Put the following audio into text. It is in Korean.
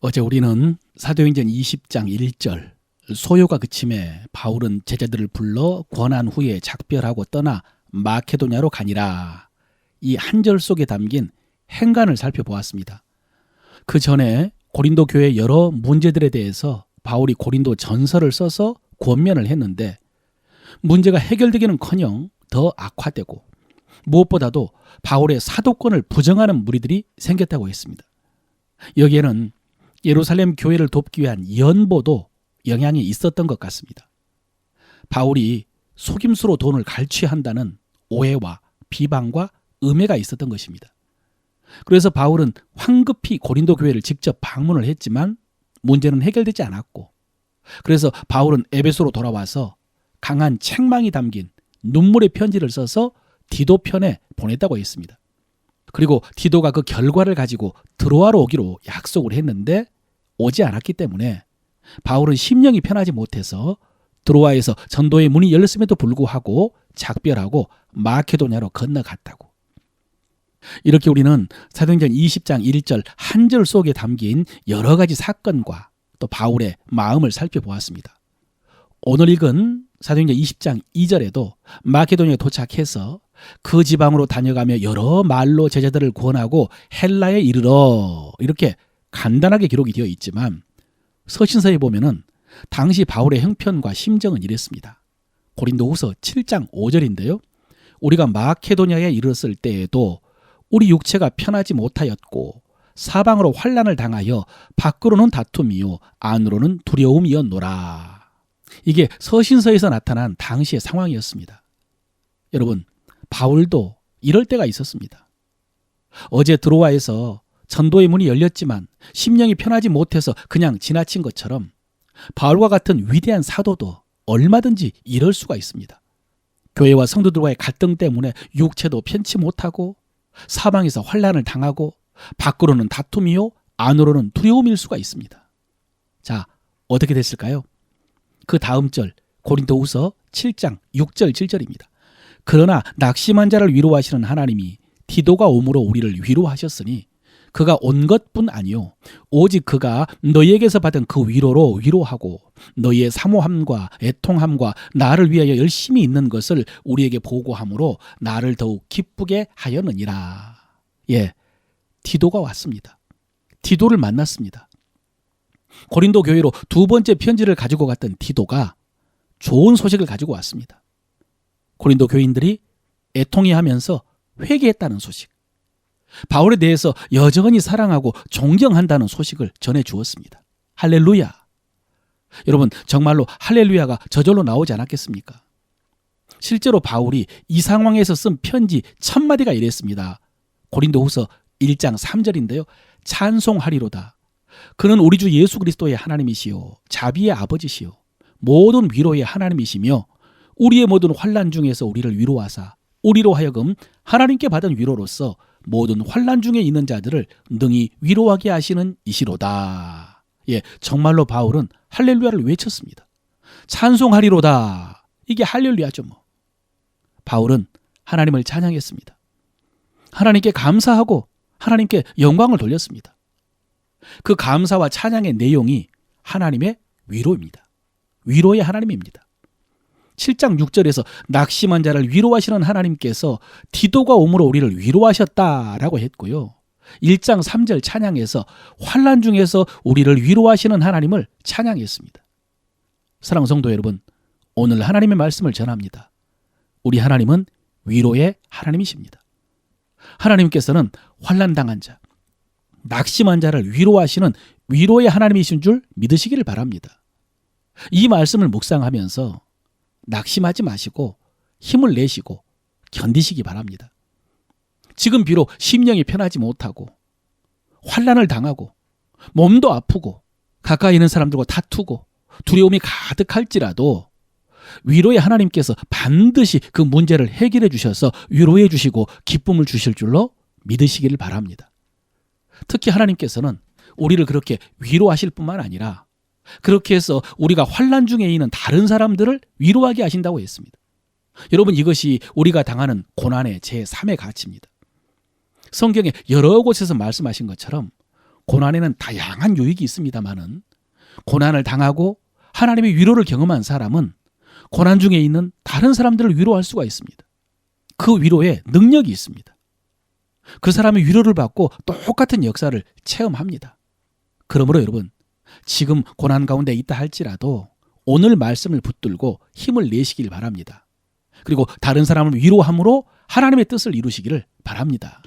어제 우리는 사도행전 20장 1절 소요가 그침에 바울은 제자들을 불러 권한 후에 작별하고 떠나 마케도냐로 가니라. 이 한 절 속에 담긴 행간을 살펴보았습니다. 그 전에 고린도 교회 여러 문제들에 대해서 바울이 고린도 전서를 써서 권면을 했는데 문제가 해결되기는커녕 더 악화되고 무엇보다도 바울의 사도권을 부정하는 무리들이 생겼다고 했습니다. 여기에는 예루살렘 교회를 돕기 위한 연보도 영향이 있었던 것 같습니다. 바울이 속임수로 돈을 갈취한다는 오해와 비방과 음해가 있었던 것입니다. 그래서 바울은 황급히 고린도 교회를 직접 방문을 했지만 문제는 해결되지 않았고, 그래서 바울은 에베소로 돌아와서 강한 책망이 담긴 눈물의 편지를 써서 디도 편에 보냈다고 했습니다. 그리고 디도가 그 결과를 가지고 드로아로 오기로 약속을 했는데 오지 않았기 때문에 바울은 심령이 편하지 못해서 드로아에서 전도의 문이 열렸음에도 불구하고 작별하고 마케도냐로 건너갔다고. 이렇게 우리는 사도행전 20장 1절 한 절 속에 담긴 여러 가지 사건과 또 바울의 마음을 살펴보았습니다. 오늘 읽은 사도행전 20장 2절에도 마케도냐에 도착해서 그 지방으로 다녀가며 여러 말로 제자들을 권하고 헬라에 이르러, 이렇게 간단하게 기록이 되어 있지만 서신서에 보면은 당시 바울의 형편과 심정은 이랬습니다. 고린도후서 7장 5절인데요. 우리가 마케도냐에 이르렀을 때에도 우리 육체가 편하지 못하였고 사방으로 환난을 당하여 밖으로는 다툼이요 안으로는 두려움이었노라. 이게 서신서에서 나타난 당시의 상황이었습니다. 여러분, 바울도 이럴 때가 있었습니다. 어제 드로아에서 전도의 문이 열렸지만 심령이 편하지 못해서 그냥 지나친 것처럼 바울과 같은 위대한 사도도 얼마든지 이럴 수가 있습니다. 교회와 성도들과의 갈등 때문에 육체도 편치 못하고 사방에서 환난을 당하고 밖으로는 다툼이요 안으로는 두려움일 수가 있습니다. 자, 어떻게 됐을까요? 그 다음 절 고린도후서 7장 6절 7절입니다. 그러나 낙심한 자를 위로하시는 하나님이 디도가 오므로 우리를 위로하셨으니 그가 온 것뿐 아니요 오직 그가 너희에게서 받은 그 위로로 위로하고 너희의 사모함과 애통함과 나를 위하여 열심히 있는 것을 우리에게 보고함으로 나를 더욱 기쁘게 하였느니라. 예, 디도가 왔습니다. 디도를 만났습니다. 고린도 교회로 두 번째 편지를 가지고 갔던 디도가 좋은 소식을 가지고 왔습니다. 고린도 교인들이 애통해하면서 회개했다는 소식, 바울에 대해서 여전히 사랑하고 존경한다는 소식을 전해주었습니다. 할렐루야. 여러분, 정말로 할렐루야가 저절로 나오지 않았겠습니까? 실제로 바울이 이 상황에서 쓴 편지 1000마디가 이랬습니다. 고린도후서 1장 3절인데요. 찬송하리로다. 그는 우리 주 예수 그리스도의 하나님이시요 자비의 아버지시요 모든 위로의 하나님이시며 우리의 모든 환난 중에서 우리를 위로하사 우리로 하여금 하나님께 받은 위로로서 모든 환난 중에 있는 자들을 능히 위로하게 하시는 이시로다. 예, 정말로 바울은 할렐루야를 외쳤습니다. 찬송하리로다. 이게 할렐루야죠 뭐. 바울은 하나님을 찬양했습니다. 하나님께 감사하고 하나님께 영광을 돌렸습니다. 그 감사와 찬양의 내용이 하나님의 위로입니다. 위로의 하나님입니다. 7장 6절에서 낙심한 자를 위로하시는 하나님께서 디도가 오므로 우리를 위로하셨다라고 했고요. 1장 3절 찬양에서 환난 중에서 우리를 위로하시는 하나님을 찬양했습니다. 사랑하는 성도 여러분, 오늘 하나님의 말씀을 전합니다. 우리 하나님은 위로의 하나님이십니다. 하나님께서는 환난 당한 자, 낙심한 자를 위로하시는 위로의 하나님이신 줄 믿으시기를 바랍니다. 이 말씀을 묵상하면서 낙심하지 마시고 힘을 내시고 견디시기 바랍니다. 지금 비록 심령이 편하지 못하고 환난을 당하고 몸도 아프고 가까이 있는 사람들과 다투고 두려움이 가득할지라도 위로의 하나님께서 반드시 그 문제를 해결해 주셔서 위로해 주시고 기쁨을 주실 줄로 믿으시기를 바랍니다. 특히 하나님께서는 우리를 그렇게 위로하실 뿐만 아니라 그렇게 해서 우리가 환난 중에 있는 다른 사람들을 위로하게 하신다고 했습니다. 여러분, 이것이 우리가 당하는 고난의 제3의 가치입니다. 성경에 여러 곳에서 말씀하신 것처럼 고난에는 다양한 유익이 있습니다마는 고난을 당하고 하나님의 위로를 경험한 사람은 고난 중에 있는 다른 사람들을 위로할 수가 있습니다. 그 위로에 능력이 있습니다. 그 사람의 위로를 받고 똑같은 역사를 체험합니다. 그러므로 여러분, 지금 고난 가운데 있다 할지라도 오늘 말씀을 붙들고 힘을 내시길 바랍니다. 그리고 다른 사람을 위로함으로 하나님의 뜻을 이루시기를 바랍니다.